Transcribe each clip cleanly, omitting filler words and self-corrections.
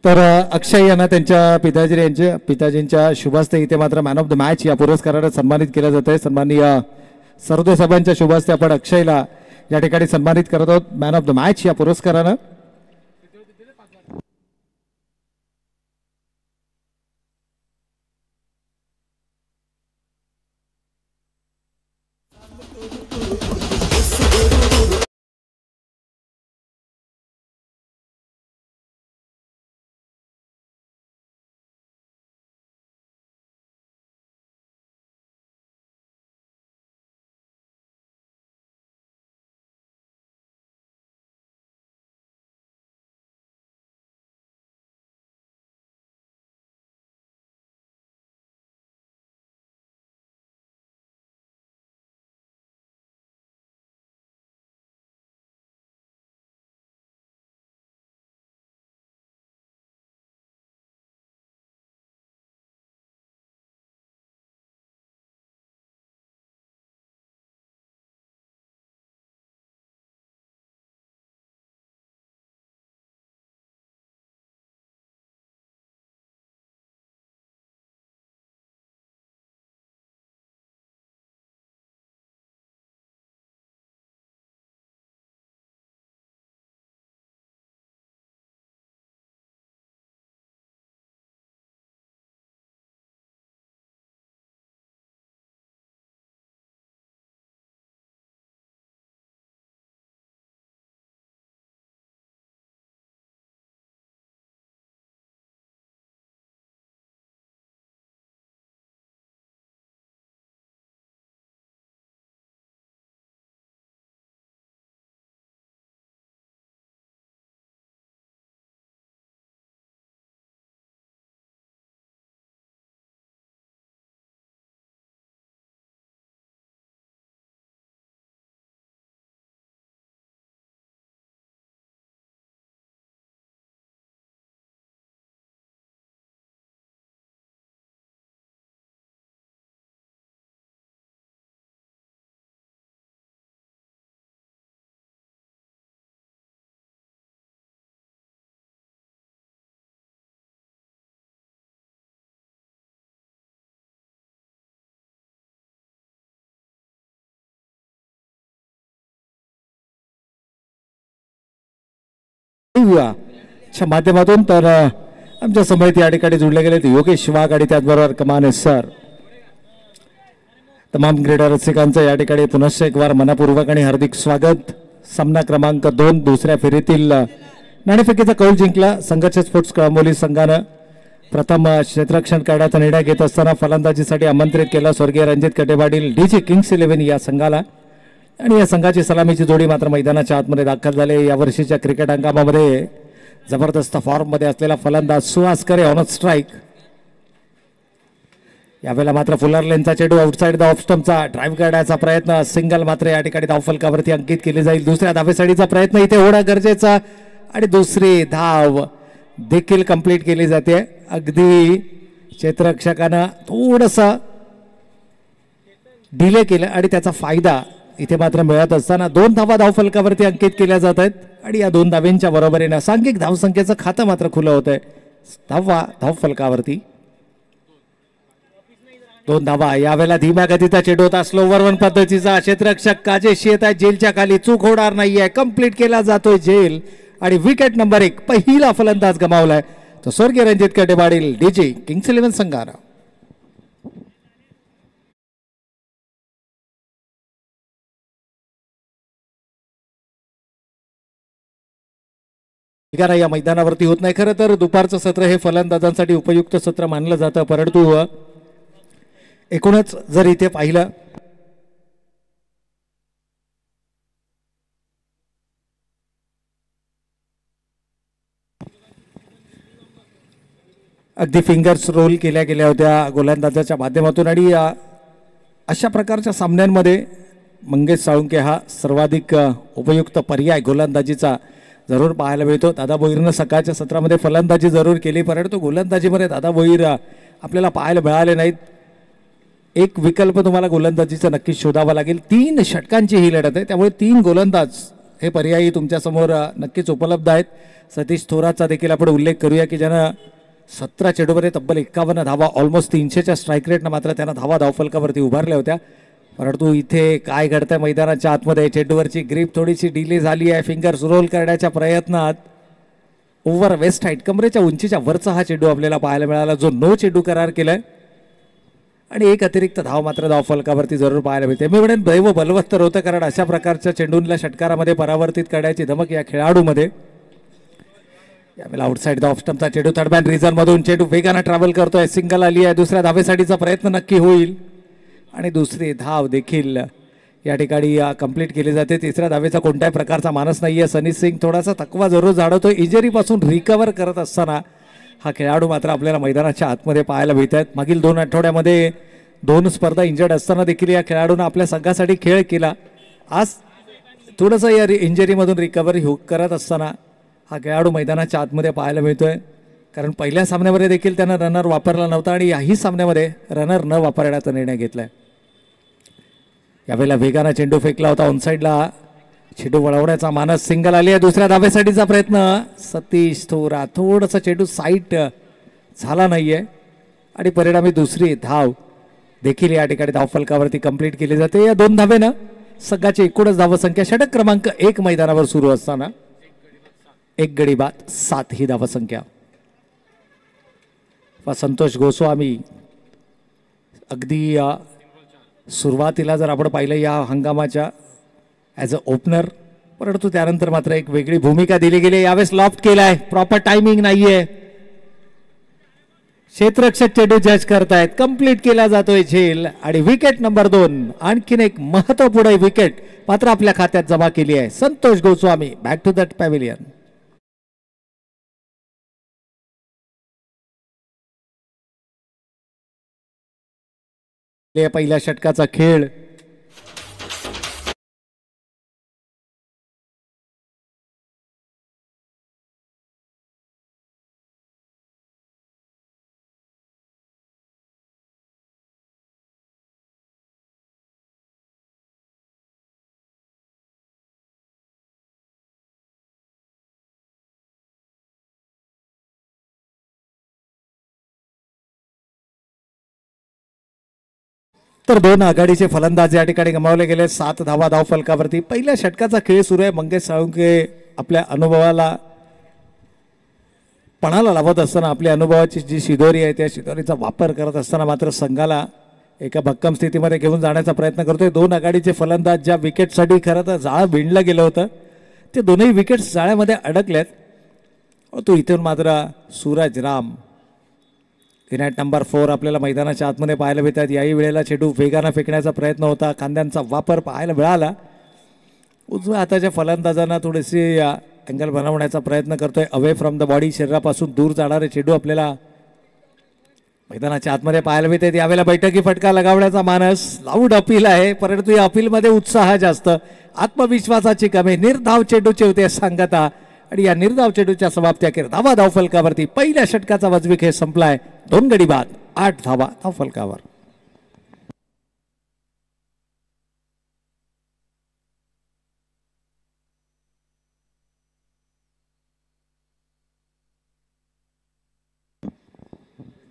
तर अक्षय यांना त्यांच्या पिताजींच्या शुभहस्ते इथे मात्र मॅन ऑफ द मॅच या पुरस्काराने सन्मानित केलं जात आहे. सन्माननीय सर्वोदय साहेबांच्या शुभहस्ते आपण अक्षयला या ठिकाणी सन्मानित करत आहोत मॅन ऑफ द मॅच या पुरस्कारानं. च्या माध्यमातून तर आमच्या समोर या ठिकाणी जुळले गेले योगेश वाघ आणि त्याचबरोबर कमान सर. तमाम क्रीडा रसिकांचं या ठिकाणी पुनश्च एक वार मनपूर्वक आणि हार्दिक स्वागत. सामना क्रमांक 2 दुसऱ्या फेरीतील नाणेफेकीचा कौल जिंकला संघर्ष स्पोर्ट्स कळंबोली संघानं. प्रथम क्षेत्ररक्षण करण्याचा निर्णय घेत असताना फलंदाजीसाठी आमंत्रित केला स्वर्गीय रणजित कटेपाटील डीजी किंग्स 11 या संघाला. आणि या संघाची सलामीची जोडी मात्र मैदानाच्या आतमध्ये दाखल झाले. या वर्षीच्या क्रिकेट हंगामामध्ये जबरदस्त फॉर्म मध्ये असलेला फलंदाज सुहास करे ऑन स्ट्राईक. यावेळेला मात्र फुलर लेनचा चेंडू आउटसाइड द ऑफ स्टंपचा ड्राईव्ह करण्याचा प्रयत्न सिंगल मात्र या ठिकाणी धावफलकावरती अंकित केली जाईल. दुसऱ्या धावेसाठीचा प्रयत्न इथे होणं गरजेचा आणि दुसरी धाव देखील कंप्लीट केली जाते. अगदी क्षेत्ररक्षकानं थोडंसं डिले केलं आणि त्याचा फायदा इथे मात्र मिळत असताना 2 धावा धावफलकावरती अंकित केल्या जात आहेत. आणि या 2 धाव्यांच्या बरोबरीने सांघिक धावसंख्येचं खातं मात्र खुलं होत आहे. धावफलकावरती 2 धावा. यावेळेला धीम्या गतीचा चेंडू होता स्लोवर 1 पद्धतीचा. क्षेत्ररक्षक काजेशी येत आहे जेलच्या खाली चूक होणार नाहीये. कंप्लीट केला जातोय जेल आणि विकेट नंबर 1 पहिला फलंदाज गमावलाय तो स्वर्गीय रणजित कटेपाटील डीजी किंग्स 11 संघानं. ठिकाणा या मैदानावरती होत नाही. खरं तर दुपारचं सत्र हे फलंदाजांसाठी उपयुक्त सत्र मानलं जातं. परंतु एकूणच जर इथे पाहिलं अगदी फिंगर्स रोल केल्या गेल्या होत्या गोलंदाजाच्या माध्यमातून. आणि अशा प्रकारच्या सामन्यांमध्ये मंगेश साळुंके हा सर्वाधिक उपयुक्त पर्याय गोलंदाजीचा जरूर पाहायला मिळतो. दादा भोईरनं सकाळच्या सत्रामध्ये फलंदाजी जरूर केली, परंतु गोलंदाजीमध्ये दादा भोईर आपल्याला पाहायला मिळाले नाहीत. एक विकल्प तुम्हाला गोलंदाजीचा नक्कीच शोधावा लागेल. 3 षटकांची ही लढत आहे, त्यामुळे 3 गोलंदाज हे पर्यायी तुमच्यासमोर नक्कीच उपलब्ध आहेत. सतीश थोरातचा देखील आपण उल्लेख करूया की ज्यानं 17 चेंडूमध्ये तब्बल 51 धावा, ऑलमोस्ट 300च्या स्ट्राईक रेटनं मात्र त्यांना धावा धावफलकावरती उभारल्या होत्या. परंतु इथे काय घडतंय मैदानाच्या आतमध्ये, चेंडूवरची ग्रीप थोडीशी डिले झाली आहे. फिंगर्स रोल करण्याच्या प्रयत्नात ओव्हर वेस्ट हाईट, कमरेच्या उंचीच्या वरचा हा चेंडू आपल्याला पाहायला मिळाला, जो नो चेंडू करार केलाय. आणि एक अतिरिक्त धाव मात्र धावफलकावरती जरूर पाहायला मिळते. मी म्हणेन दैव बलवत्तर होतं, कारण अशा प्रकारच्या चेंडूंना षटकारामध्ये परावर्तित करण्याची धमक या खेळाडूमध्ये. यावेळेला आउटसाईड द ऑफ स्टंपचा चेंडू थर्ड रिझन मधून चेंडू वेगानं ट्रॅव्हल करतोय, सिंगल आली आहे. दुसऱ्या धावेसाठीचा प्रयत्न नक्की होईल आणि दुसरी धाव देखील या ठिकाणी कंप्लीट केली जाते. तिसऱ्या धावेचा कोणत्याही प्रकारचा मानस नाहीये. सनी सिंग थोडासा थकवा जरूर जाणवतो. इंजरीपासून रिकवर करत असताना हा खेळाडू मात्र आपल्याला मैदानाच्या आतमध्ये पाहायला मिळत आहेत. मागील 2 आठवड्यामध्ये 2 स्पर्धा इंजर्ड असताना देखील या खेळाडूनं आपल्या संघासाठी खेळ केला. आज थोडंसं या इंजरीमधून रिकव्हरी करत असताना हा खेळाडू मैदानाच्या आतमध्ये पाहायला मिळतोय, कारण पहिल्या सामन्यामध्ये देखील त्यानं रनर वापरला नव्हता आणि याही सामन्यामध्ये रनर न वापरण्याचा निर्णय घेतलाय. यावेळेला वेगानं चेंडू फेकला होता ऑनसाईडला, चेंडू वळवण्याचा मानस, सिंगल आली आहे. दुसऱ्या धावेसाठीचा प्रयत्न सतीश थोरात, थोडंसं चेंडू साईट झाला नाहीये आणि परिणामी दुसरी धाव देखील या ठिकाणी धावफलकावरती कंप्लीट केली जाते. या 2 धावेनं संघाची एकूणच धावसंख्या षटक क्रमांक 1 मैदानावर सुरू असताना 1 गडी बाद 7 ही धावसंख्या. संतोष गोस्वामी अगदी सुरुवातीला जर आपण पाहिलं या हंगामाच्या ॲज अ ओपनर, परंतु त्यानंतर मात्र एक वेगळी भूमिका दिली गेली. यावेळेस लॉफ्ट केलाय, प्रॉपर टायमिंग नाहीये. क्षेत्ररक्षक चेंडू जज करतायत, कंप्लीट केला जातोय झेल आणि विकेट नंबर 2. आणखीन एक महत्वपूर्ण विकेट मात्र आपल्या खात्यात जमा केली आहे. Santosh Goswami back to that pavilion. पहिल्या षटकाचा खेळ तर 2 आघाडीचे फलंदाज या ठिकाणी गमावले गेले. 7 धावा धावफलकावरती. पहिल्या षटकाचा खेळ सुरू आहे. मंगेश साळुंके आपल्या अनुभवाला पणाला लावत असताना, आपल्या अनुभवाची जी शिदोरी आहे त्या शिदोरीचा वापर करत असताना मात्र संघाला एका भक्कम स्थितीमध्ये घेऊन जाण्याचा प्रयत्न करतोय. 2 आघाडीचे फलंदाज ज्या विकेटसाठी खरं तर जाळं विणलं गेलं होतं, ते दोन्ही विकेट्स जाळ्यामध्ये अडकल्यात. तो इथून मात्र सूरज राम विनायक नंबर 4 आपल्याला मैदानाच्या आतमध्ये पाहायला मिळतात. याही वेळेला चेंडू वेगानं फेकण्याचा प्रयत्न होता, खांद्यांचा वापर पाहायला मिळाला. उजव्या हाताच्या फलंदाजांना थोडीशी अँगल बनवण्याचा प्रयत्न करतोय. अवे फ्रॉम द बॉडी, शरीरापासून दूर जाणारे चेंडू आपल्याला मैदानाच्या आतमध्ये पाहायला मिळतात. यावेळेला बैठकी फटका लगावण्याचा मानस, लाऊड अपील आहे, परंतु या अपीलमध्ये उत्साह जास्त, आत्मविश्वासाची कमी. निर्धाव चेंडूची होते सांगता आणि या निर्धाव चेंडूच्या समाप्ती अखेर धावा धावफलकावरती. पहिल्या षटकाचा वजवी खेळ संपलाय. 2 गडी बाद 8 धावा धावफलकावर.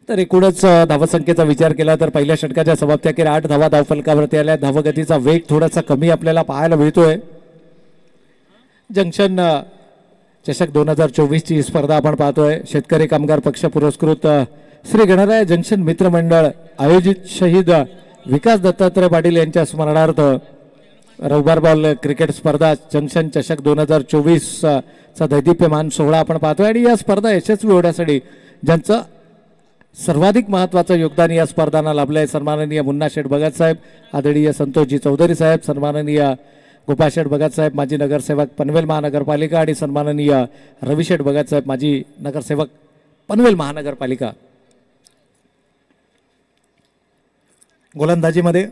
तर एकूणच धावसंख्येचा विचार केला तर पहिल्या षटकाच्या समाप्ती अखेर 8 धावा धावफलकावरती आल्या. धावगतीचा वेग थोडासा कमी आपल्याला पाहायला मिळतोय. जंक्शन चषक 2024 ची स्पर्धा आपण पाहतोय. शेतकरी कामगार पक्ष पुरस्कृत श्री गणराय जंक्शन मित्रमंडळ आयोजित शहीद विकास दत्तात्रय पाटील यांच्या स्मरणार्थ रविवार बॉल क्रिकेट स्पर्धा जंक्शन चषक 2024 चा दैदिप्यमान सोहळा आपण पाहतोय. आणि या स्पर्धा यशस्वी होण्यासाठी ज्यांचं सर्वाधिक महत्त्वाचं योगदान या स्पर्धांना लाभलंय, सन्माननीय मुन्ना शेठ भगत साहेब, आदरणीय संतोषजी चौधरी साहेब, सन्माननीय गोपाशेठ भगत साहेब माजी नगरसेवक पनवेल महानगरपालिका आणि सन्माननीय रविशेठ भगत साहेब माजी नगरसेवक पनवेल महानगरपालिका. गोलंदाजीमध्ये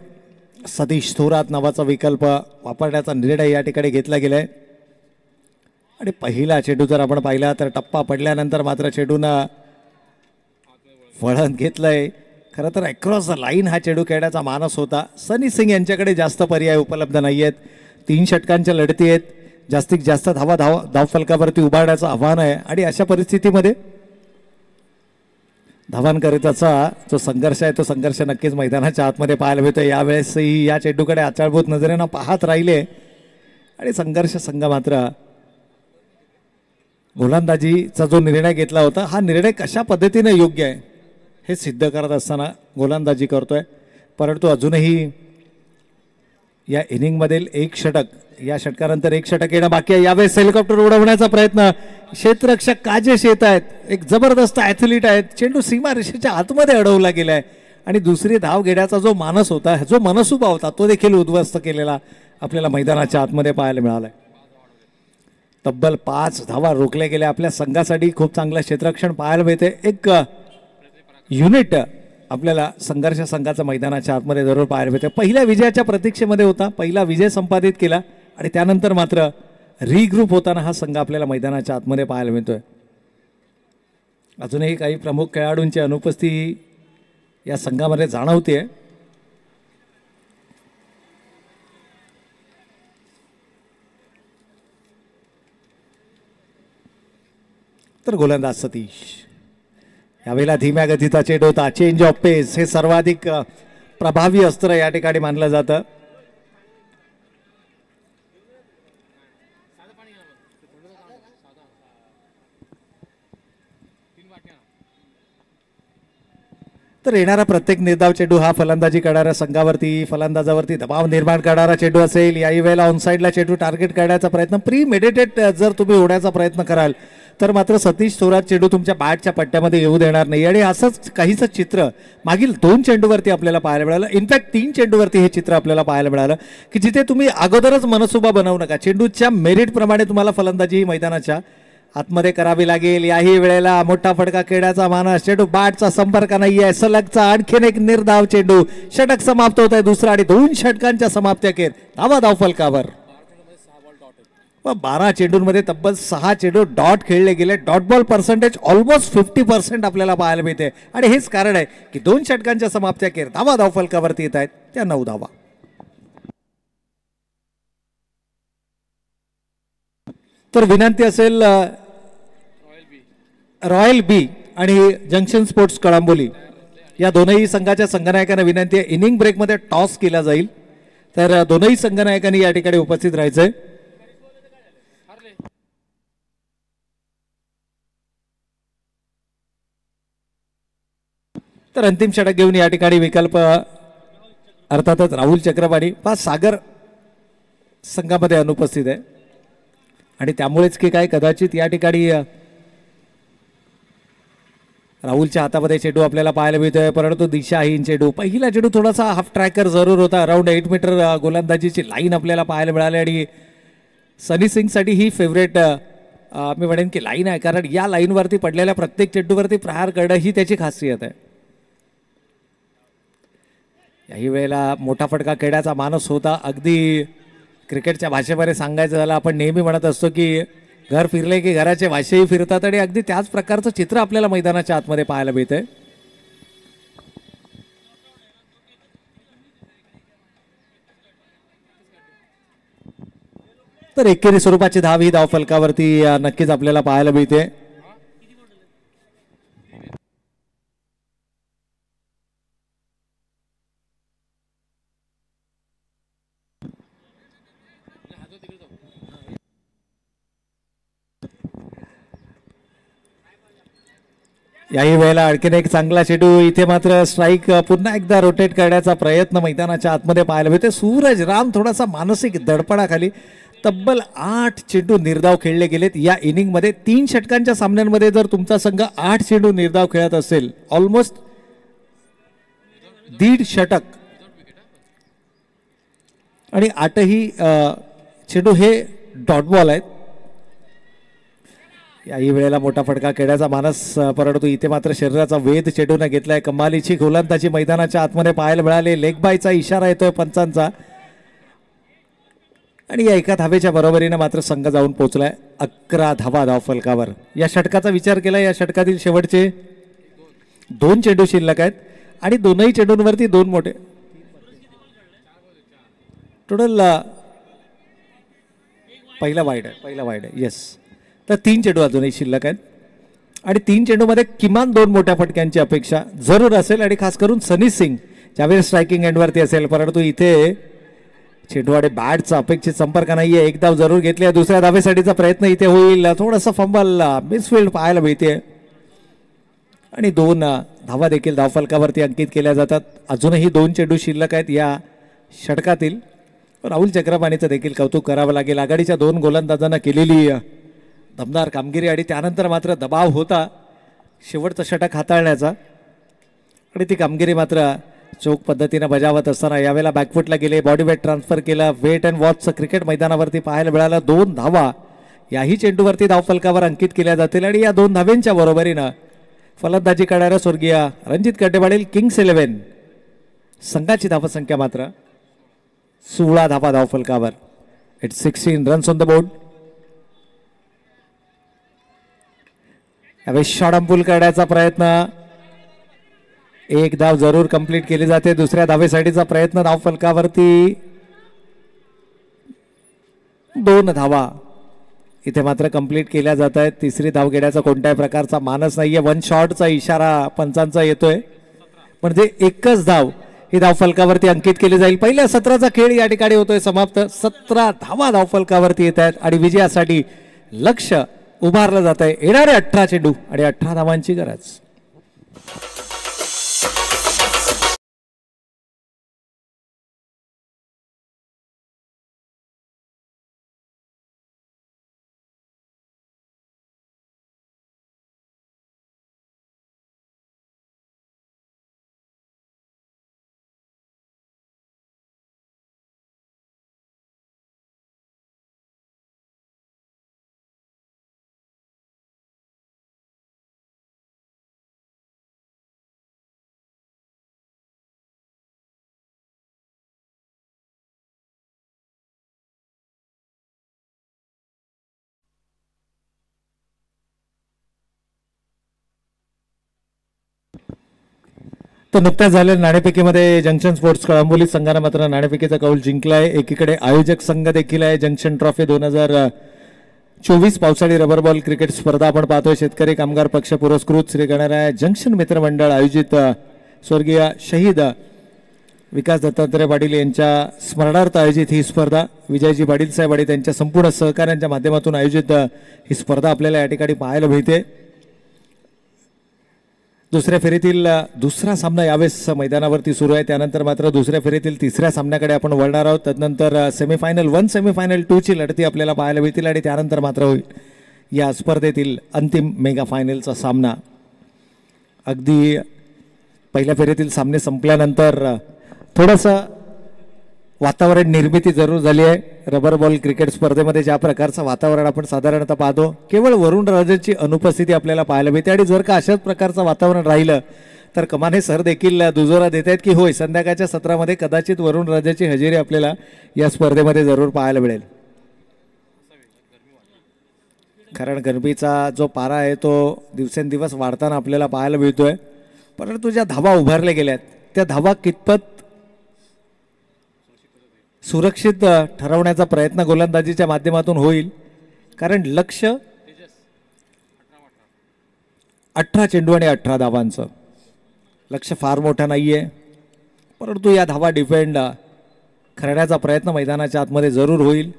सतीश थोरात नावाचा विकल्प वापरण्याचा निर्णय या ठिकाणी घेतला गेलाय. आणि पहिला चेंडू जर आपण पाहिला तर टप्पा पडल्यानंतर मात्र चेंडूनं वळण घेतलंय. खरं तर अक्रॉस द लाईन हा चेंडू खेळण्याचा मानस होता. सनी सिंग यांच्याकडे जास्त पर्याय उपलब्ध नाही आहेत. 3 षटकांच्या लढती आहेत. जास्तीत जास्त धावफलकावरती उभारण्याचं आव्हान आहे आणि अशा परिस्थितीमध्ये धावांकरिताचा जो संघर्ष आहे तो संघर्ष नक्कीच मैदानाच्या आतमध्ये पाहायला मिळतोय. यावेळेसही या चेंडूकडे आचारभूत नजरेनं पाहत राहिले आणि संघर्ष संघ मात्र गोलंदाजीचा जो निर्णय घेतला होता हा निर्णय कशा पद्धतीने योग्य आहे हे सिद्ध करत असताना गोलंदाजी करतोय. परंतु अजूनही या इनिंगमधील 1 षटक, या षटकानंतर 1 षटक येणं बाकी आहे. यावेळेस हेलिकॉप्टर उडवण्याचा प्रयत्न, क्षेत्ररक्षक काजेश येत आहेत. एक जबरदस्त ॲथलीट आहेत. चेंडू सीमारेषेच्या आतमध्ये अडवला गेलाय आणि दुसरी धाव घेण्याचा जो मानस होता, जो मनसुबा होता तो देखील उद्ध्वस्त केलेला आपल्याला मैदानाच्या आतमध्ये पाहायला मिळालाय. तब्बल 5 धावा रोखल्या गेल्या. आपल्या संघासाठी खूप चांगलं क्षेत्ररक्षण पाहायला मिळते. एक युनिट आपल्याला संघर्ष संघाचा मैदानाच्या आतमध्ये जरूर पाहायला मिळते. पहिल्या विजयाच्या प्रतीक्षेमध्ये होता, पहिला विजय संपादित केला आणि त्यानंतर मात्र रिग्रुप होताना हा संघ आपल्याला मैदानाच्या आतमध्ये पाहायला मिळतोय. अजूनही काही प्रमुख खेळाडूंची अनुपस्थिती या संघामध्ये जाणवते. तर गोलंदाज सतीश, यावेळेला धीम्या गतीचा चेंडू होता. चेंज ऑफ पेस हे सर्वाधिक प्रभावी अस्त्र या ठिकाणी मानलं जातं. तर येणारा प्रत्येक निर्धाव चेंडू हा फलंदाजी करणाऱ्या संघावरती, फलंदाजावरती दबाव निर्माण करणारा चेंडू असेल. याही वेळेला ऑनसाईडला चेंडू टार्गेट करण्याचा प्रयत्न, प्री मेडिटेट जर तुम्ही उडण्याचा प्रयत्न कराल तर मात्र सतीश थोरात चेंडू तुमच्या बॅटच्या पट्ट्यामध्ये येऊ देणार नाही. आणि असंच काहीच चित्र मागील 2 चेंडूवरती आपल्याला पाहायला मिळालं. इनफॅक्ट 3 चेंडूवरती हे चित्र आपल्याला पाहायला मिळालं की जिथे तुम्ही अगोदरच मनसुबा बनवू नका. चेंडूच्या मेरिटप्रमाणे तुम्हाला फलंदाजी मैदानाच्या आतमध्ये करावी लागेल. याही वेळेला मोठा फटका खेळण्याचा मानस, चेंडू बॅटचा संपर्क नाहीये. सलगचा आणखीन एक निर्धाव चेंडू. षटक समाप्त होत आहे दुसरा आणि 2 षटकांच्या समाप्त्याखेर धावा धावफलकावर. 12 चेंडूंमध्ये तब्बल 6 चेंडू डॉट खेळले गेले. डॉट बॉल पर्सेंटेज ऑलमोस्ट 50% आपल्याला पाहायला मिळते आणि हेच कारण आहे की 2 षटकांच्या समाप्त्याखेर धावा धावफलकावरती येत आहेत त्या 9 धावा. तर विनंती असेल रॉयल बी आणि जंक्शन स्पोर्ट्स कळंबोली या दोनही संघाच्या संघनायकांना विनंती आहे, इनिंग ब्रेकमध्ये टॉस केला जाईल. तर दोनही संघनायकांनी या ठिकाणी उपस्थित राहायचंय. तर अंतिम षटक घेऊन या ठिकाणी विकल्प अर्थातच राहुल चक्रपाणी सागर संघामध्ये अनुपस्थित आहे आणि त्यामुळेच की काय कदाचित या ठिकाणी राहुलच्या हातामध्ये चेंडू आपल्याला पाहायला मिळतोय. परंतु दिशाहीन चेंडू. पहिला चेंडू थोडासा हाफ ट्रॅकर जरूर होता. अराउंड 8 मीटर गोलंदाजीची लाईन आपल्याला पाहायला मिळाली आणि सनी सिंगसाठी ही फेवरेट मी म्हणेन की लाईन आहे, कारण या लाईनवरती पडलेल्या प्रत्येक चेंडूवरती प्रहार करणं ही त्याची खासियत आहे. याही वेळेला मोठा फटका खेळण्याचा मानस होता. अगदी क्रिकेटच्या भाषेमध्ये सांगायचं झालं, आपण नेहमी म्हणत असतो की घर फिरले की घराचे वाशेही फिरतात आणि अगदी त्याच प्रकारचं चित्र आपल्याला मैदानाच्या आतमध्ये पाहायला मिळतंय. तर एकेरी स्वरूपाची धाव ही धावफलकावरती नक्कीच आपल्याला पाहायला मिळते. याही वेळेला आणखीन एक चांगला चेंडू. इथे मात्र स्ट्राईक पुन्हा एकदा रोटेट करण्याचा प्रयत्न मैदानाच्या आतमध्ये पाहायला मिळते. सूरज राम थोडासा मानसिक दडपणाखाली. तब्बल 8 चेंडू निर्धाव खेळले गेलेत या इनिंगमध्ये. 3 षटकांच्या सामन्यांमध्ये जर तुमचा संघ 8 चेंडू निर्धाव खेळत असेल, ऑलमोस्ट 1.5 षटक आणि 8ही चेंडू हे डॉट बॉल आहेत. याही वेळेला मोठा फटका खेळण्याचा मानस, परंतु इथे मात्र शरीराचा वेध चेंडूने घेतलाय. कमालीची गोलंदाजी मैदानाच्या आतमध्ये पाहायला मिळाले. लेग बायचा इशारा येतोय पंचांचा. आणि या एका धावेच्या बरोबरीनं मात्र संघ जाऊन पोहोचलाय 11 धावा धावफलकावर. या षटकाचा विचार केला, या षटकातील शेवटचे 2 चेंडू शिल्लक आहेत आणि दोनही चेंडूंवरती 2 मोठे टोटल पहिला वाईड आहे येस. तर 3 चेंडू अजूनही शिल्लक आहेत आणि 3 चेंडूमध्ये किमान 2 मोठ्या फटक्यांची अपेक्षा जरूर असेल आणि खास करून सनी सिंग ज्यावेळेस स्ट्रायकिंग एंडवरती असेल. परंतु इथे चेंडू आणि बॅटचा अपेक्षित संपर्क नाहीये. एक धाव जरूर घेतली, दुसऱ्या धावेसाठीचा प्रयत्न इथे होईल. थोडंसं फंबल मिसफिल्ड पाहायला मिळते आणि 2 धावा देखील धावफलकावरती अंकित केल्या जातात. अजूनही 2 चेंडू शिल्लक आहेत या षटकातील. राहुल चक्रपाणीचं देखील कौतुक करावं लागेल. आघाडीच्या 2 गोलंदाजांना केलेली दमदार कामगिरी आणि त्यानंतर मात्र दबाव होता शेवटचं षटक हाताळण्याचा आणि ती कामगिरी मात्र चोख पद्धतीनं बजावत असताना यावेळेला बॅकफुटला गेले, बॉडी वेट ट्रान्सफर केलं, वेट अँड वॉचचं क्रिकेट मैदानावरती पाहायला मिळालं. 2 धावा याही चेंडूवरती धावफलकावर अंकित केल्या जातील आणि या 2 धावेंच्या बरोबरीनं फलंदाजी करणाऱ्या स्वर्गीय रणजित कड्डेपाडील किंग्स 11 संघाची धावसंख्या मात्र 16 धावा धावफलकावर. It's 16 runs on the board. यावेळी शॉर्ट अंपुल करण्याचा प्रयत्न, एक धाव जरूर कंप्लीट केली जाते. दुसऱ्या धावेसाठीचा प्रयत्न धावफलकावरती 2 धावा इथे मात्र कंप्लीट केल्या जात आहेत. तिसरी धाव घेण्याचा कोणत्याही प्रकारचा मानस नाहीये. 1 शॉटचा इशारा पंचांचा येतोय म्हणजे एकच धाव ही धावफलकावरती अंकित केली जाईल. पहिल्या सत्राचा खेळ या ठिकाणी होतोय समाप्त. 17 धावा धावफलकावरती येत आहेत आणि विजयासाठी लक्ष उभारलं जात आहे. येणारे 18 चेंडू आणि 18 धावांची गरज. तर नुकत्याच झालेल्या नाणेफेकीमध्ये जंक्शन स्पोर्ट्स कळंबोली संघाने मात्र नाणेफेकीचा कौल जिंकलाय. एकीकडे आयोजक संघ देखील आहे. जंक्शन ट्रॉफी 2024 पावसाळी रबर बॉल क्रिकेट स्पर्धा आपण पाहतोय. शेतकरी कामगार पक्ष पुरस्कृत श्री गणराय जंक्शन मित्रमंडळ आयोजित स्वर्गीय शहीद विकास दत्तात्रय पाटील यांच्या स्मरणार्थ आयोजित ही स्पर्धा विजयजी पाटील साहेब आणि त्यांच्या संपूर्ण सहकाऱ्यांच्या माध्यमातून आयोजित ही स्पर्धा आपल्याला या ठिकाणी पाहायला मिळते. दुसऱ्या फेरीतील दुसरा सामना यावेळेस मैदानावरती सुरू आहे. त्यानंतर मात्र दुसऱ्या फेरीतील तिसऱ्या सामन्याकडे आपण वळणार आहोत. तदनंतर सेमीफायनल 1 सेमीफायनल 2 ची लढती आपल्याला पाहायला मिळतील आणि त्यानंतर मात्र होईल या स्पर्धेतील अंतिम मेगा फायनलचा सामना. अगदी पहिल्या फेरीतील सामने संपल्यानंतर थोडंसं वातावरण निर्मिती जरूर झाली आहे. रबर बॉल क्रिकेट स्पर्धेमध्ये ज्या प्रकारचं वातावरण आपण साधारणतः पाहतो केवळ वरुण राजाची अनुपस्थिती आपल्याला पाहायला मिळते आणि जर का अशाच प्रकारचं वातावरण राहिलं तर कमाने सर देखील दुजोरा देत आहेत की होय संध्याकाळच्या सत्रामध्ये कदाचित वरुण राजाची हजेरी आपल्याला या स्पर्धेमध्ये जरूर पाहायला मिळेल. कारण गरमीचा जो पारा आहे तो दिवसेंदिवस वाढताना आपल्याला पाहायला मिळतोय. परंतु ज्या धावा उभारल्या गेल्यात त्या धावा कितपत सुरक्षित ठरवण्याचा प्रयत्न गोलंदाजीच्या माध्यमातून होईल. कारण लक्ष 18 चेंडू आणि 18 धावांचं लक्ष फार मोठा नाहीये. परंतु या धावा डिफेंड करण्याचा प्रयत्न मैदानाच्या आतमध्ये जरूर होईल.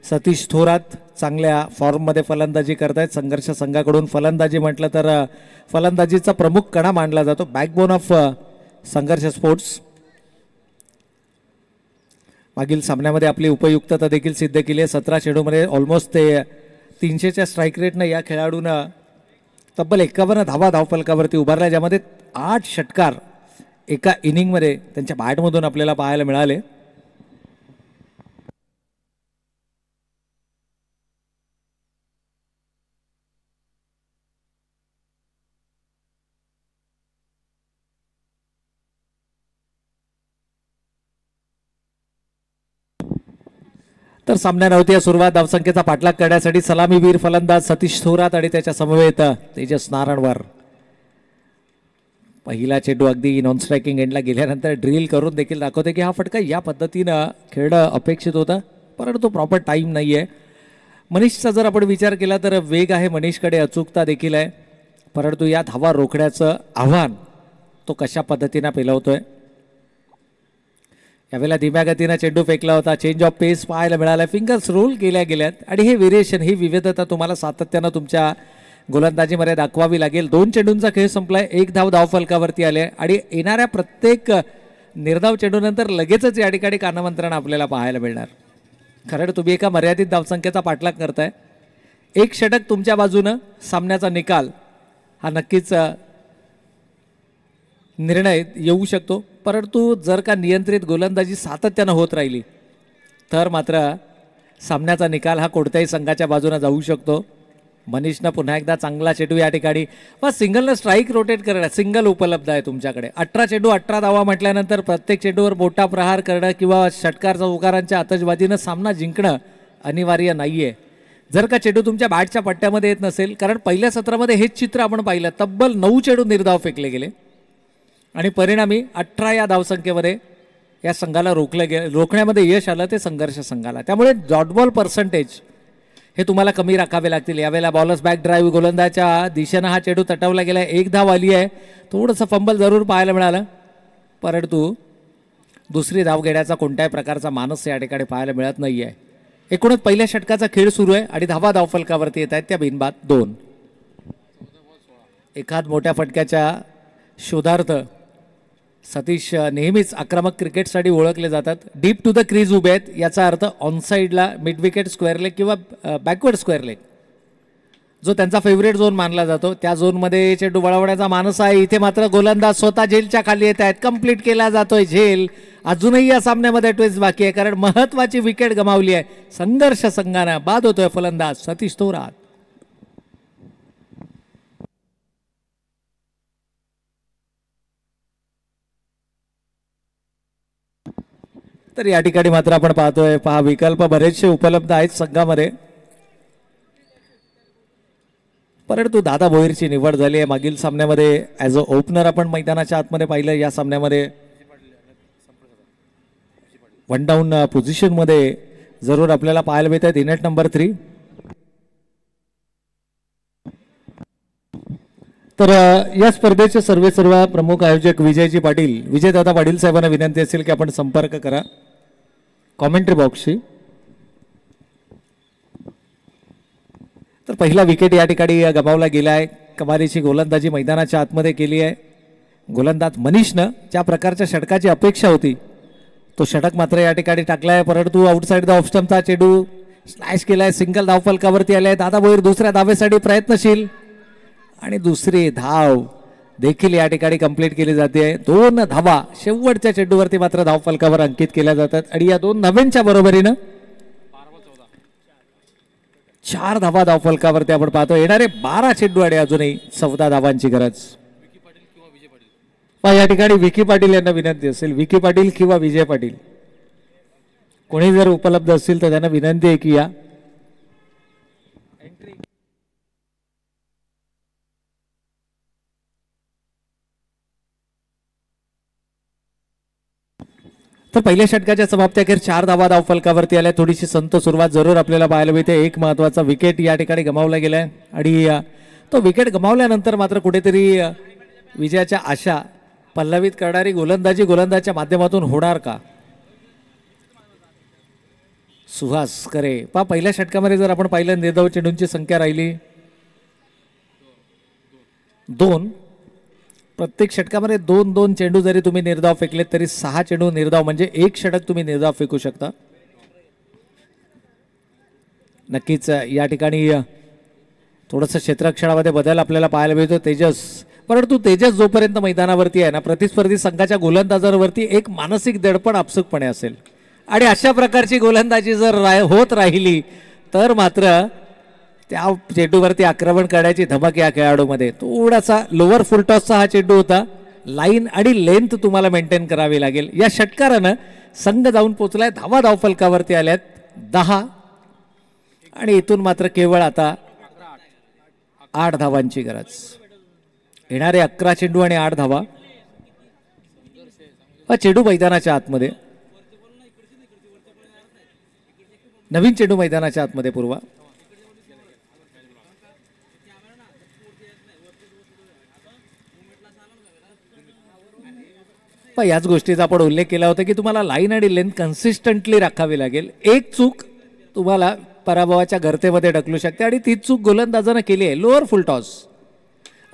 सतीश थोरात चांगल्या फॉर्ममध्ये फलंदाजी करतायत. संघर्ष संघाकडून फलंदाजी म्हटलं तर फलंदाजीचा प्रमुख कणा मानला जातो. बॅकबोन ऑफ संघर्ष स्पोर्ट्स. मागील सामन्यामध्ये आपली उपयुक्तता देखील सिद्ध केली आहे. 17 चेंडूमध्ये ऑलमोस्ट ते 300च्या स्ट्राईक रेटनं या खेळाडूनं तब्बल 51 धावा धावफलकावरती उभारल्या ज्यामध्ये 8 षटकार एका इनिंगमध्ये त्यांच्या बॅटमधून आपल्याला पाहायला मिळाले. तर सामन्यानवती सुरुवात धावसंख्येचा पाठलाग करण्यासाठी सलामीवीर फलंदाज सतीश थोरात आणि त्याच्या समवेत तेजस नारायणवर. पहिला चेंडू अगदी नॉन स्ट्रायकिंग एंडला गेल्यानंतर ड्रिल करून देखील दाखवते की हा फटका या पद्धतीनं खेळणं अपेक्षित होता, परंतु प्रॉपर टाईम नाही आहे. मनीषचा जर आपण विचार केला तर वेग आहे मनीषकडे, अचूकता देखील आहे, परंतु या धावा रोखण्याचं आव्हान तो कशा पद्धतीनं पेलवतोय. यावेळेला धीम्या गतीनं चेंडू फेकला होता, चेंज ऑफ पेस पाहायला मिळाला, फिंगर्स रोल केल्या गेल्यात आणि हे व्हेरिएशन, ही विविधता तुम्हाला सातत्यानं तुमच्या गोलंदाजीमध्ये दाखवावी लागेल. 2 चेंडूंचा खेळ संपलाय, 1 धाव धावफलकावरती आले आणि येणाऱ्या प्रत्येक निर्धाव चेंडूनंतर लगेचच या ठिकाणी कानामंत्रण आपल्याला पाहायला मिळणार. कारण तुम्ही एका मर्यादित धावसंख्येचा पाठलाग करताय. 1 षटक तुमच्या बाजूनं, सामन्याचा निकाल हा नक्कीच निर्णय येऊ शकतो, परंतु जर का नियंत्रित गोलंदाजी सातत्यानं होत राहिली तर मात्र सामन्याचा निकाल हा कोणत्याही संघाच्या बाजूने जाऊ शकतो. मनीषनं पुन्हा एकदा चांगला चेंडू या ठिकाणी व सिंगलनं स्ट्राईक रोटेट करणं, सिंगल उपलब्ध आहे तुमच्याकडे. 18 चेंडू 18 धावा म्हटल्यानंतर प्रत्येक चेंडूवर मोठा प्रहार करणं किंवा षटकार चौकारांच्या आतषबाजीनं सामना जिंकणं अनिवार्य नाही आहे. जर का चेंडू तुमच्या बॅटच्या पट्ट्यामध्ये येत नसेल, कारण पहिल्या सत्रामध्ये हेच चित्र आपण पाहिलं, तब्बल 9 चेंडू निर्धाव फेकले गेले आणि परिणामी 18 या धावसंख्येमध्ये या संघाला रोखण्यामध्ये यश आलं ते संघर्ष संघाला. त्यामुळे डॉट बॉल पर्सेंटेज हे तुम्हाला कमी राखावे लागतील. यावेळेला बॉलर्स बॅक ड्राईव्ह गोलंदाच्या दिशेनं हा चेंडू तटवला गेला, 1 धाव आली आहे. थोडंसं फंबल जरूर पाहायला मिळालं, परंतु दुसरी धाव घेण्याचा कोणत्याही प्रकारचा मानस या ठिकाणी पाहायला मिळत नाही आहे. एकूणच पहिल्या षटकाचा खेळ सुरू आहे आणि धावा धावफलकावरती येत आहेत त्या बिनबाद 2. एखाद मोठ्या फटक्याच्या शोधार्थ सतीश नेहमीच आक्रमक क्रिकेटसाठी ओळखले जातात. डीप टू द क्रीज उभे आहेत, याचा अर्थ ऑनसाईडला मिड विकेट स्क्वेअर लेग किंवा बॅकवर्ड स्क्वेअर लेग जो त्यांचा फेवरेट झोन मानला जातो, त्या झोनमध्ये चेंडू वळवण्याचा मानस आहे. इथे मात्र गोलंदाज स्वतः झेलच्या खाली येत आहेत, कंप्लीट केला जातोय झेल. अजूनही या सामन्यामध्ये ट्विस्ट बाकी आहे, कारण महत्वाची विकेट गमावली आहे. संघर्ष संघानं, बाद होतोय फलंदाज सतीश थोरात. तर या ठिकाणी मात्र आपण पाहतोय, पहा विकल्प बरेचसे उपलब्ध आहेत संघामध्ये, परंतु दादा भोईरची निवड झाली आहे. मागील सामन्यामध्ये ॲज अ ओपनर आपण मैदानाच्या आतमध्ये पाहिलं, या सामन्यामध्ये 1 डाऊन पोझिशनमध्ये जरूर आपल्याला पाहायला मिळत आहे. इनेट नंबर 3. तर या स्पर्धेचे सर्व प्रमुख आयोजक विजयजी पाटील, विजयदादा पाटील साहेबांना विनंती असेल की आपण संपर्क करा कॉमेंट्री बॉक्सशी. तर पहिला विकेट या ठिकाणी गमावला गेला आहे. कमालीची गोलंदाजी मैदानाच्या आतमध्ये केली आहे. गोलंदाज मनीषनं ज्या प्रकारच्या षटकाची अपेक्षा होती तो षटक मात्र या ठिकाणी टाकलाय, परंतु आउटसाइड द ऑफ स्टंपचा चेंडू स्लॅश केलाय, सिंगल धावफलकावरती आले. दादा भोईर दुसऱ्या धावेसाठी प्रयत्नशील आणि दुसरी धाव देखील या ठिकाणी कंप्लीट केली जाते. 2 धावा शेवटच्या चेंडूवरती मात्र धावफलकावर अंकित केल्या जातात आणि या 2 धावांच्या बरोबरीनं 4 धावा धावफलकावरती आपण पाहतो. येणारे 12 चेंडू आणि अजूनही 14 धावांची गरज. या ठिकाणी विकी पाटील यांना विनंती असेल, विकी पाटील किंवा विजय पाटील कोणी जर उपलब्ध असतील तर त्यांना विनंती आहे की या तर पहिल्या षटकाच्या समाप्तीअखेर 4 धावा धावफलकावरती आल्या. थोडीशी संत सुरुवात जरूर आपल्याला पाहायला मिळते. एक महत्वाचा विकेट या ठिकाणी गमावला गेलाय आणि तो विकेट गमावल्यानंतर मात्र कुठेतरी विजयाच्या आशा पल्लवित करणारी गोलंदाजी गोलंदाजच्या माध्यमातून होणार का? सुहास करे पहिल्या षटकामध्ये जर आपण पाहिलं निर्धाव चेंडूंची संख्या राहिली 2. प्रत्येक षटकामध्ये 2-2 चेंडू जरी तुम्ही निर्धाव फेकलेत तरी 6 चेंडू निर्धाव म्हणजे 1 षटक तुम्ही निर्धाव फेकू शकता. नक्कीच या ठिकाणी थोडंसं क्षेत्ररक्षणामध्ये बदल आपल्याला पाहायला मिळतो तेजस, परंतु तेजस जोपर्यंत मैदानावरती आहे ना प्रतिस्पर्धी संघाच्या गोलंदाजांवरती एक मानसिक दडपण आपसुकपणे असेल आणि अशा प्रकारची गोलंदाजी जर होत राहिली तर मात्र त्या चेंडूवरती आक्रमण करण्याची धमक या खेळाडूमध्ये. थोडासा लोअर फुलटॉसचा हा चेंडू होता, लाईन आणि लेंथ तुम्हाला मेंटेन करावी लागेल. या षटकारानं संघ जाऊन पोचलाय, धावा धावफलकावरती आल्यात 10 आणि इथून मात्र केवळ आता 8 धावांची गरज. येणारे 11 चेंडू आणि 8 धावा. चेंडू मैदानाच्या आतमध्ये, नवीन चेंडू मैदानाच्या आतमध्ये पूर्वा. याच गोष्टीचा आपण उल्लेख केला होता की तुम्हाला लाईन आणि लेंथ कन्सिस्टंटली राखावी लागेल. एक चूक तुम्हाला पराभवाच्या गर्तेमध्ये ढकलू शकते आणि ती चूक गोलंदाजानं केली आहे. लोअर फुल टॉस,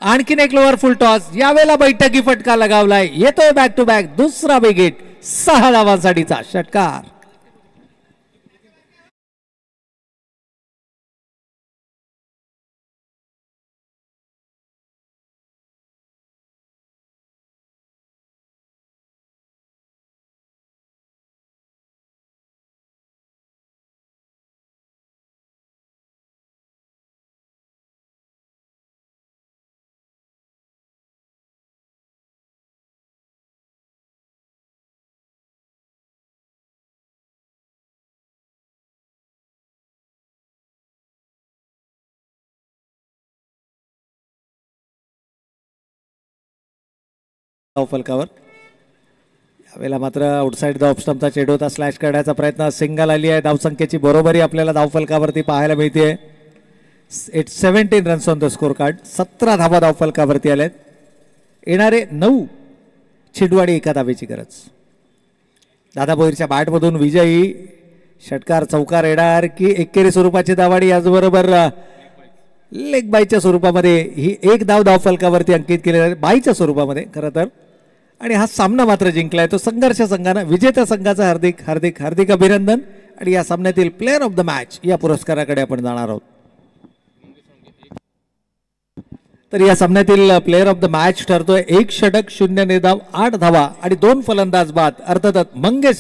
आणखीन एक लोअर फुल टॉस. यावेळेला बैठकी फटका लगावलाय. येतोय बॅक टू बॅक दुसरा बिग हिट. 6 धावांसाठीचा षटकार. फलकावर यावेळेला मात्र आउटसाइड द ऑफ स्टंपचा चेंडू होता. स्लॅश करण्याचा प्रयत्न, सिंगल आली आहे. धावसंख्येची बरोबरी आपल्याला धावफलकावरती पाहायला मिळते. It's 17 runs on the score card. 17 धावा धावफलकावरती आल्यात. येणारे 9 चेंडू आणि 1 धावेची गरज. दादा भोईरच्या बॅटमधून विजयी षटकार. चौकार येणार की एकेरी स्वरूपाची धावाडी. याचबरोबर लेग बायच्या स्वरूपामध्ये ही 1 धाव धावफलकावरती अंकित केली जाते, बाईच्या स्वरूपामध्ये खरं तर. आणि हा सामना मात्र जिंकलाय तो संघर्ष संघानं. विजेत्या संघाचं हार्दिक हार्दिक हार्दिक अभिनंदन. आणि या सामन्यातील प्लेअर ऑफ द मॅच या पुरस्काराकडे आपण जाणार आहोत. तर या सामन्यातील प्लेअर ऑफ द मॅच ठरतोय 1 षटक 0 निर्धाव 8 धावा आणि 2 फलंदाज बाद. अर्थातच मंगेश